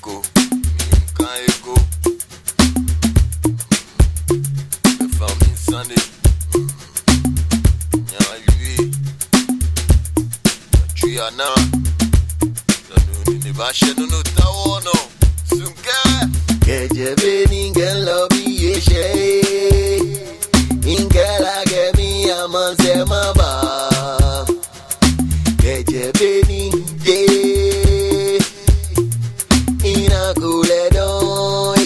ego, can't ego. The family Sunday. Yeah, you Triana. The bashe no tawo no. Sunke. Kejebe ningen lobby yeshe. Ingela gemi amanse maba. Kejebe ninge. Ina kule don.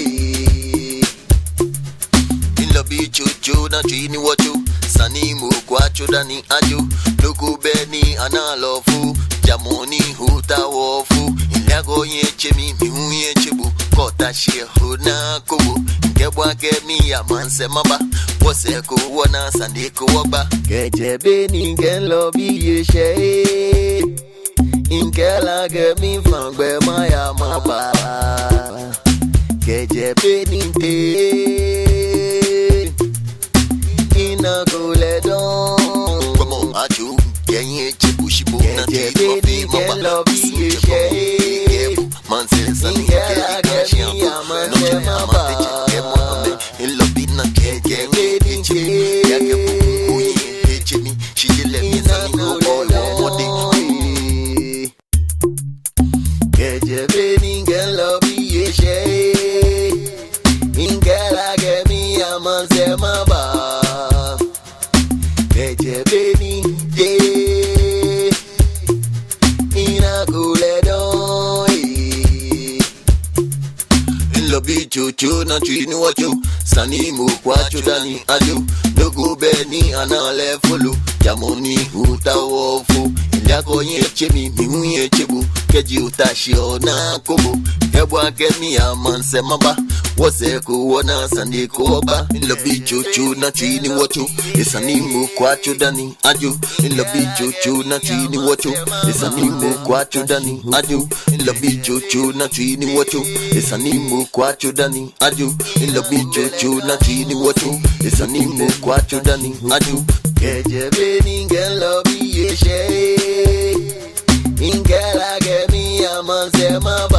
In lobby chuchu na chini wachu. Sani mu kwacho dani ajo. Nuku beni analofu. Jamoni huta wofu. Ilago yeche mi mihu yeche bu. Kota shie huna kubu. Ngebwa gemi ya manse maba. Wose kuwana sandi kuwaba. Kejebe ningen lobby yeshe. Ingela gemi fangbe maya maba. Kejebe ninte. Ina kule don. Como ajo. Yenye chebu shibu. Kejebe ningen lobby yeshe. Manse sani Ingela gemi ya manse maba. In lobby na kege. Kejebe ningen lobby yeshe. Ingela gemi amanse maba. Kejebe ninte. Ina kule don. In lobby chuchu na chini wachu. Sani mu kwacho dani ajo. Nugu beni anale fulu. Jamoni huta wofu. Ilago yeche mi mihu yeche bu. Keji utashi ona kubu. Hebwa gemi ya manse maba. Wose kuwana sandi kuoba. In lobby chuchu na chini wachu. Isani mu kwacho dani ajo. In lobby chuchu na chini wachu. Isani mu kwacho dani ajo. In lobby chuchu na chini wachu. Isani mu kwacho dani ajo. In lobby chuchu na chini wachu. Isani mu kwacho dani ajo. Kejebe ningen lobby yeshe. Ingela gemi amanse maba.